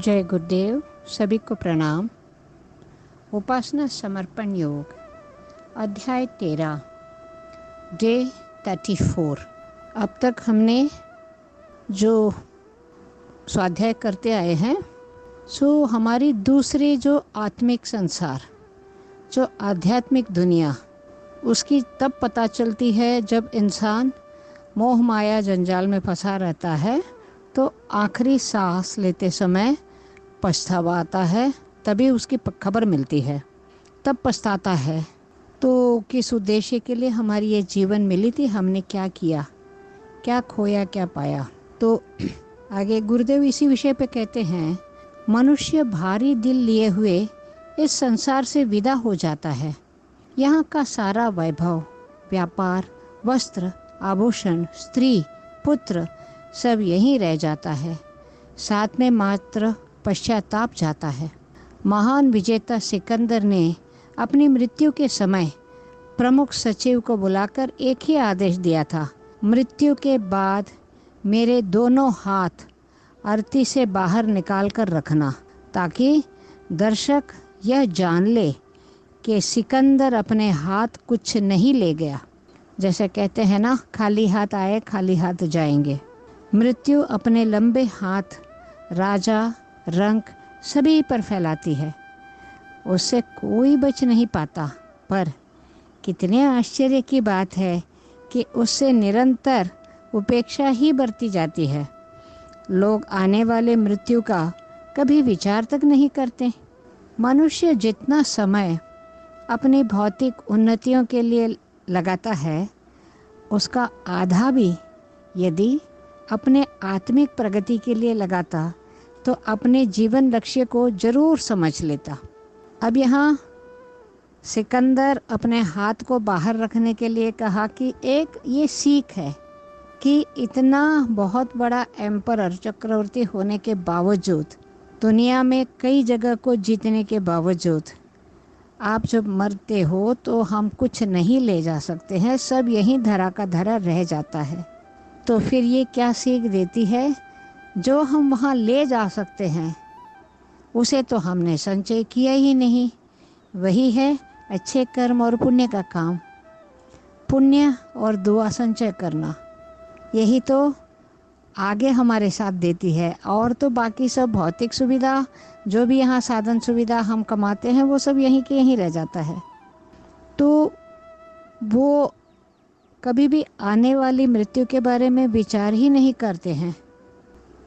जय गुरुदेव। सभी को प्रणाम। उपासना समर्पण योग अध्याय 13 डे 34। अब तक हमने जो स्वाध्याय करते आए हैं सो हमारी दूसरी जो आत्मिक संसार, जो आध्यात्मिक दुनिया, उसकी तब पता चलती है जब इंसान मोह माया जंजाल में फंसा रहता है। तो आखिरी सांस लेते समय पछतावा आता है, तभी उसकी खबर मिलती है, तब पछताता है। तो किस उद्देश्य के लिए हमारी ये जीवन मिली थी, हमने क्या किया, क्या खोया, क्या पाया। तो आगे गुरुदेव इसी विषय पे कहते हैं, मनुष्य भारी दिल लिए हुए इस संसार से विदा हो जाता है। यहाँ का सारा वैभव, व्यापार, वस्त्र, आभूषण, स्त्री, पुत्र सब यहीं रह जाता है। साथ में मात्र पश्चाताप जाता है। महान विजेता सिकंदर ने अपनी मृत्यु के समय प्रमुख सचिव को बुलाकर एक ही आदेश दिया था, मृत्यु के बाद मेरे दोनों हाथ अर्थी से बाहर निकाल कर रखना, ताकि दर्शक यह जान ले कि सिकंदर अपने हाथ कुछ नहीं ले गया। जैसे कहते हैं ना, खाली हाथ आए खाली हाथ जाएंगे। मृत्यु अपने लंबे हाथ राजा, रंक सभी पर फैलाती है, उससे कोई बच नहीं पाता। पर कितने आश्चर्य की बात है कि उससे निरंतर उपेक्षा ही बरती जाती है। लोग आने वाले मृत्यु का कभी विचार तक नहीं करते। मनुष्य जितना समय अपनी भौतिक उन्नतियों के लिए लगाता है, उसका आधा भी यदि अपने आत्मिक प्रगति के लिए लगाता तो अपने जीवन लक्ष्य को जरूर समझ लेता। अब यहाँ सिकंदर अपने हाथ को बाहर रखने के लिए कहा कि एक ये सीख है कि इतना बहुत बड़ा एम्परर, चक्रवर्ती होने के बावजूद, दुनिया में कई जगह को जीतने के बावजूद, आप जब मरते हो तो हम कुछ नहीं ले जा सकते हैं, सब यहीं धरा का धरा रह जाता है। तो फिर ये क्या सीख देती है, जो हम वहाँ ले जा सकते हैं उसे तो हमने संचय किया ही नहीं। वही है अच्छे कर्म और पुण्य का काम, पुण्य और दुआ संचय करना, यही तो आगे हमारे साथ देती है। और तो बाकी सब भौतिक सुविधा, जो भी यहाँ साधन सुविधा हम कमाते हैं, वो सब यहीं के यहीं रह जाता है। तो वो कभी भी आने वाली मृत्यु के बारे में विचार ही नहीं करते हैं।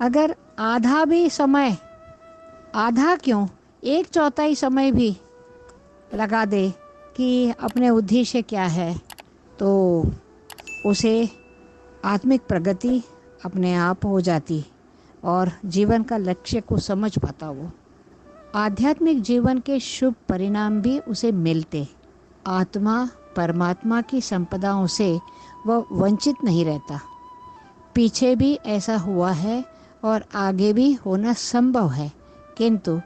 अगर आधा भी समय, आधा क्यों, 1/4 समय भी लगा दे कि अपने उद्देश्य क्या है, तो उसे आत्मिक प्रगति अपने आप हो जाती और जीवन का लक्ष्य को समझ पाता। वो आध्यात्मिक जीवन के शुभ परिणाम भी उसे मिलते। आत्मा परमात्मा की संपदाओं से वह वंचित नहीं रहता। पीछे भी ऐसा हुआ है और आगे भी होना संभव है, किंतु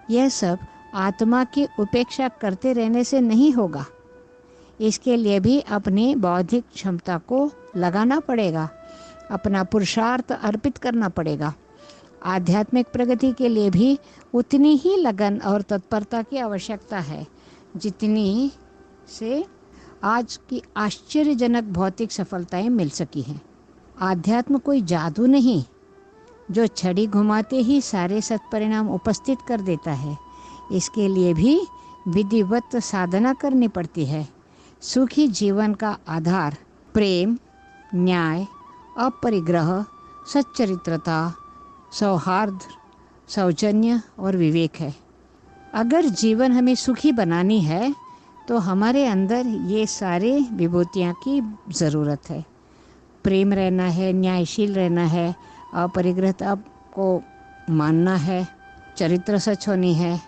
यह सब आत्मा की उपेक्षा करते रहने से नहीं होगा। इसके लिए भी अपनी बौद्धिक क्षमता को लगाना पड़ेगा, अपना पुरुषार्थ अर्पित करना पड़ेगा। आध्यात्मिक प्रगति के लिए भी उतनी ही लगन और तत्परता की आवश्यकता है जितनी से आज की आश्चर्यजनक भौतिक सफलताएं मिल सकी हैं। आध्यात्म कोई जादू नहीं जो छड़ी घुमाते ही सारे सत्परिणाम उपस्थित कर देता है। इसके लिए भी विधिवत साधना करनी पड़ती है। सुखी जीवन का आधार प्रेम, न्याय, अपरिग्रह, सच्चरित्रता, सौहार्द, सौजन्य और विवेक है। अगर जीवन हमें सुखी बनानी है तो हमारे अंदर ये सारे विभूतियाँ की ज़रूरत है। प्रेम रहना है, न्यायशील रहना है, अपरिग्रहता को मानना है, चरित्र सच होनी है,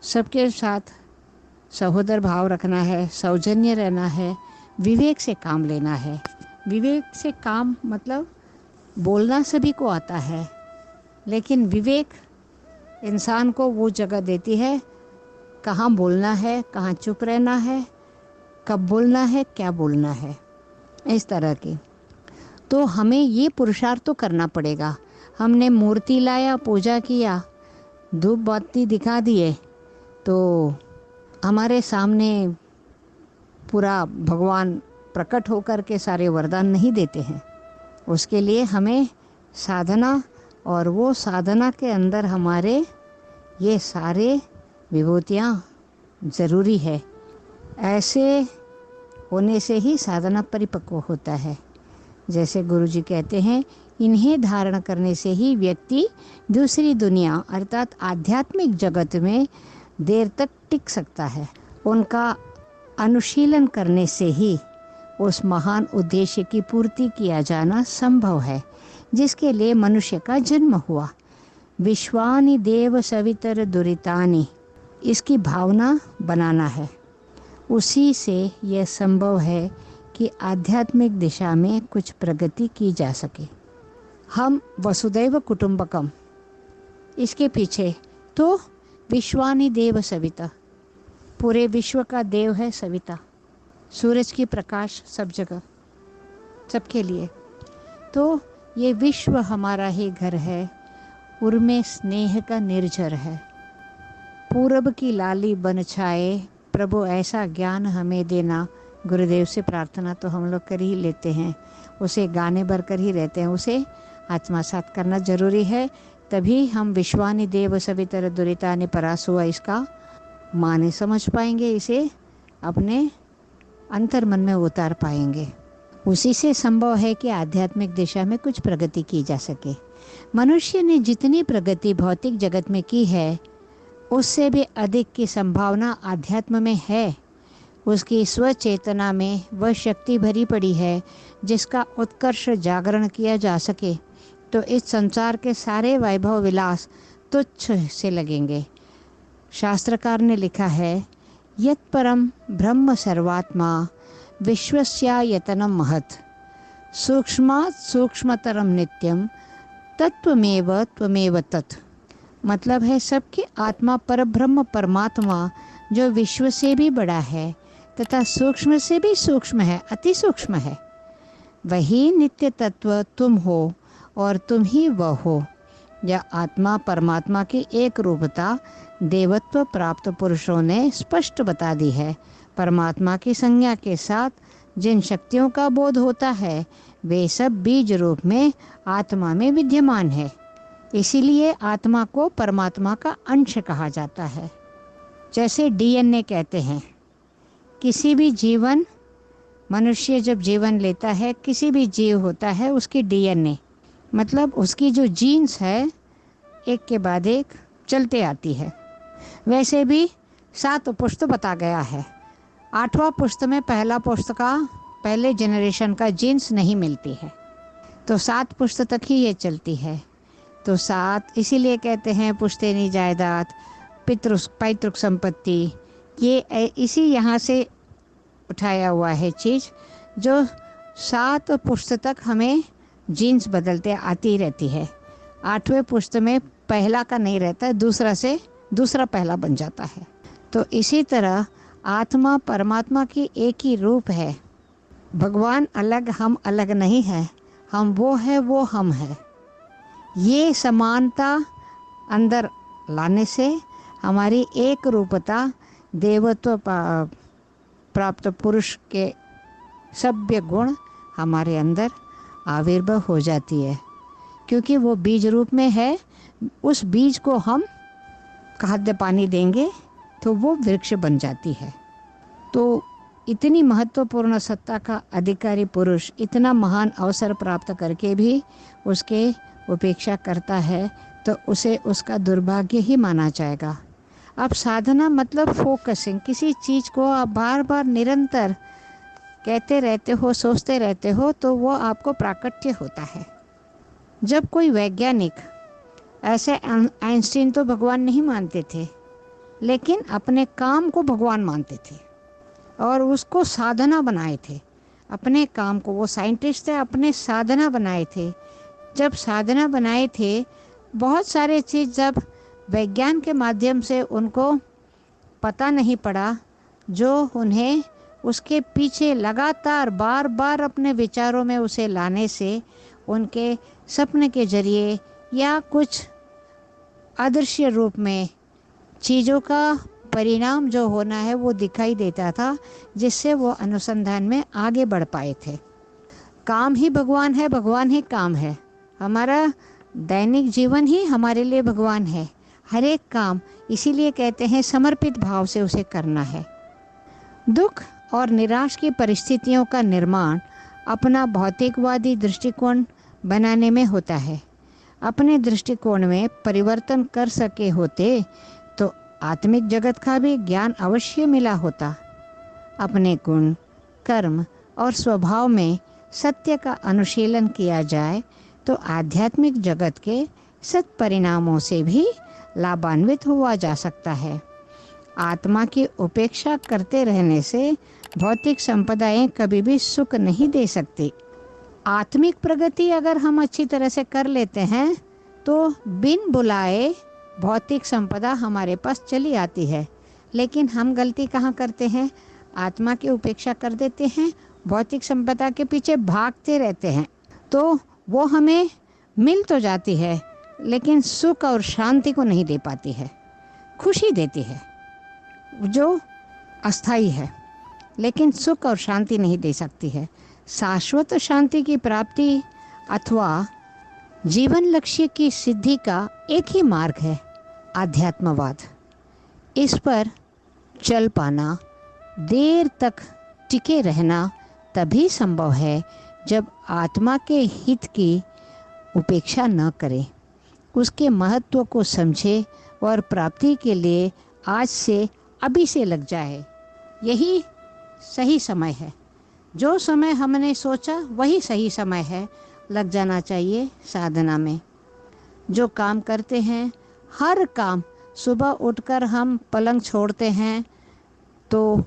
सबके साथ सहोदर भाव रखना है, सौजन्य रहना है, विवेक से काम लेना है। विवेक से काम मतलब बोलना सभी को आता है, लेकिन विवेक इंसान को वो जगह देती है कहाँ बोलना है, कहाँ चुप रहना है, कब बोलना है, क्या बोलना है, इस तरह की। तो हमें ये पुरुषार्थ तो करना पड़ेगा। हमने मूर्ति लाया, पूजा किया, धूप बत्ती दिखा दिए तो हमारे सामने पूरा भगवान प्रकट होकर के सारे वरदान नहीं देते हैं। उसके लिए हमें साधना, और वो साधना के अंदर हमारे ये सारे विभूतियाँ ज़रूरी है। ऐसे होने से ही साधना परिपक्व होता है। जैसे गुरुजी कहते हैं, इन्हें धारण करने से ही व्यक्ति दूसरी दुनिया अर्थात आध्यात्मिक जगत में देर तक टिक सकता है। उनका अनुशीलन करने से ही उस महान उद्देश्य की पूर्ति किया जाना संभव है जिसके लिए मनुष्य का जन्म हुआ। विश्वानि देव सवितर दुरितानि, इसकी भावना बनाना है। उसी से यह संभव है कि आध्यात्मिक दिशा में कुछ प्रगति की जा सके। हम वसुदैव कुटुंबकम, इसके पीछे तो विश्वानि देव सविता, पूरे विश्व का देव है सविता, सूरज की प्रकाश सब जगह सबके लिए। तो ये विश्व हमारा ही घर है, उर्मे स्नेह का निर्झर है। पूरब की लाली बन छाए, प्रभु ऐसा ज्ञान हमें देना। गुरुदेव से प्रार्थना तो हम लोग कर ही लेते हैं, उसे गाने भर कर ही रहते हैं, उसे आत्मसात करना जरूरी है। तभी हम विश्वानि देव सवितर दुरितानि परासुआ इसका माने समझ पाएंगे, इसे अपने अंतर मन में उतार पाएंगे। उसी से संभव है कि आध्यात्मिक दिशा में कुछ प्रगति की जा सके। मनुष्य ने जितनी प्रगति भौतिक जगत में की है उससे भी अधिक की संभावना आध्यात्म में है। उसकी स्वचेतना में वह शक्ति भरी पड़ी है जिसका उत्कर्ष जागरण किया जा सके तो इस संसार के सारे वैभव विलास तुच्छ से लगेंगे। शास्त्रकार ने लिखा है, यत् परम ब्रह्म सर्वात्मा विश्वस्यायतनं महत्, सूक्ष्मात् सूक्ष्मतरम नित्यम तत्वमेव त्वमेव तत्। मतलब है, सबकी आत्मा पर ब्रह्म परमात्मा जो विश्व से भी बड़ा है तथा सूक्ष्म से भी सूक्ष्म है, अति सूक्ष्म है, वही नित्य तत्व तुम हो और तुम ही वह हो। यह आत्मा परमात्मा की एक रूपता देवत्व प्राप्त पुरुषों ने स्पष्ट बता दी है। परमात्मा की संज्ञा के साथ जिन शक्तियों का बोध होता है वे सब बीज रूप में आत्मा में विद्यमान है। इसीलिए आत्मा को परमात्मा का अंश कहा जाता है। जैसे डीएनए कहते हैं, किसी भी जीवन, मनुष्य जब जीवन लेता है, किसी भी जीव होता है, उसकी डीएनए मतलब उसकी जो जीन्स है एक के बाद एक चलते आती है। वैसे भी 7 पुश्त बता गया है। 8वां पुश्त में पहला पुश्त का, पहले जनरेशन का जीन्स नहीं मिलती है, तो 7 पुश्त तक ही ये चलती है। तो 7 इसीलिए कहते हैं पुश्तैनी जायदाद, पैतृक संपत्ति, ये इसी यहाँ से उठाया हुआ है चीज़, जो 7 पुश्त तक हमें जीन्स बदलते आती रहती है। 8वें पुश्त में पहला का नहीं रहता, दूसरा से दूसरा पहला बन जाता है। तो इसी तरह आत्मा परमात्मा की एक ही रूप है। भगवान अलग, हम अलग नहीं है। हम वो है, वो हम है। ये समानता अंदर लाने से हमारी एक रूपता देवत्व प्राप्त पुरुष के सभ्य गुण हमारे अंदर आविर्भव हो जाती है, क्योंकि वो बीज रूप में है। उस बीज को हम खाद्य पानी देंगे तो वो वृक्ष बन जाती है। तो इतनी महत्वपूर्ण सत्ता का अधिकारी पुरुष इतना महान अवसर प्राप्त करके भी उसके उपेक्षा करता है तो उसे उसका दुर्भाग्य ही माना जाएगा। अब साधना मतलब फोकसिंग, किसी चीज़ को आप बार बार निरंतर कहते रहते हो, सोचते रहते हो, तो वो आपको प्राकट्य होता है। जब कोई वैज्ञानिक, ऐसे आइंस्टीन तो भगवान नहीं मानते थे, लेकिन अपने काम को भगवान मानते थे और उसको साधना बनाए थे। अपने काम को, वो साइंटिस्ट थे, अपने साधना बनाए थे। जब साधना बनाए थे, बहुत सारे चीज़ जब विज्ञान के माध्यम से उनको पता नहीं पड़ा, जो उन्हें उसके पीछे लगातार बार बार अपने विचारों में उसे लाने से, उनके सपने के जरिए या कुछ अदृश्य रूप में चीज़ों का परिणाम जो होना है वो दिखाई देता था, जिससे वो अनुसंधान में आगे बढ़ पाए थे। काम ही भगवान है, भगवान ही काम है। हमारा दैनिक जीवन ही हमारे लिए भगवान है। हर एक काम, इसीलिए कहते हैं समर्पित भाव से उसे करना है। दुख और निराश की परिस्थितियों का निर्माण अपना भौतिकवादी दृष्टिकोण बनाने में होता है। अपने दृष्टिकोण में परिवर्तन कर सके होते तो आत्मिक जगत का भी ज्ञान अवश्य मिला होता। अपने गुण, कर्म और स्वभाव में सत्य का अनुशीलन किया जाए तो आध्यात्मिक जगत के सत्परिणामों से भी लाभान्वित हुआ जा सकता है। आत्मा की उपेक्षा करते रहने से भौतिक संपदाएं कभी भी सुख नहीं दे सकती। आत्मिक प्रगति अगर हम अच्छी तरह से कर लेते हैं तो बिन बुलाए भौतिक संपदा हमारे पास चली आती है। लेकिन हम गलती कहाँ करते हैं? आत्मा की उपेक्षा कर देते हैं, भौतिक संपदा के पीछे भागते रहते हैं। तो वो हमें मिल तो जाती है लेकिन सुख और शांति को नहीं दे पाती है। खुशी देती है जो अस्थाई है, लेकिन सुख और शांति नहीं दे सकती है। शाश्वत शांति की प्राप्ति अथवा जीवन लक्ष्य की सिद्धि का एक ही मार्ग है, आध्यात्मवाद। इस पर चल पाना, देर तक टिके रहना तभी संभव है जब आत्मा के हित की उपेक्षा न करें, उसके महत्व को समझे और प्राप्ति के लिए आज से अभी से लग जाए। यही सही समय है। जो समय हमने सोचा वही सही समय है, लग जाना चाहिए साधना में। जो काम करते हैं, हर काम, सुबह उठकर हम पलंग छोड़ते हैं तो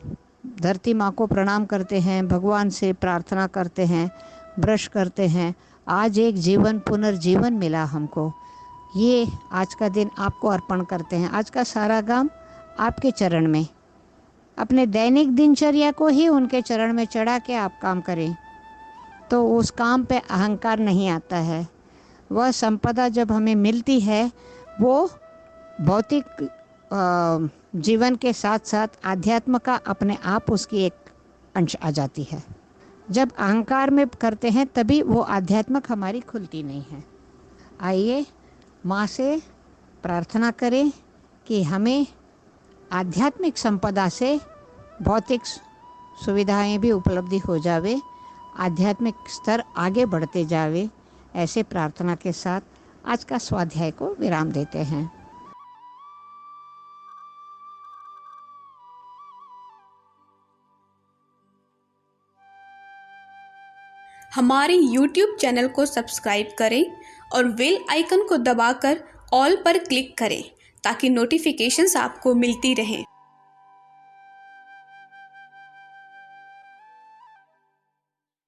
धरती माँ को प्रणाम करते हैं, भगवान से प्रार्थना करते हैं, ब्रश करते हैं। आज एक जीवन पुनर्जीवन मिला हमको, ये आज का दिन आपको अर्पण करते हैं। आज का सारा काम आपके चरण में, अपने दैनिक दिनचर्या को ही उनके चरण में चढ़ा के आप काम करें तो उस काम पे अहंकार नहीं आता है। वह संपदा जब हमें मिलती है वो भौतिक जीवन के साथ साथ आध्यात्म का अपने आप उसकी एक अंश आ जाती है। जब अहंकार में करते हैं तभी वो आध्यात्मिक हमारी खुलती नहीं है। आइए माँ से प्रार्थना करें कि हमें आध्यात्मिक संपदा से भौतिक सुविधाएं भी उपलब्धि हो जावे, आध्यात्मिक स्तर आगे बढ़ते जावे। ऐसे प्रार्थना के साथ आज का स्वाध्याय को विराम देते हैं। हमारे YouTube चैनल को सब्सक्राइब करें और बेल आइकन को दबाकर ऑल पर क्लिक करें ताकि नोटिफिकेशंस आपको मिलती रहें।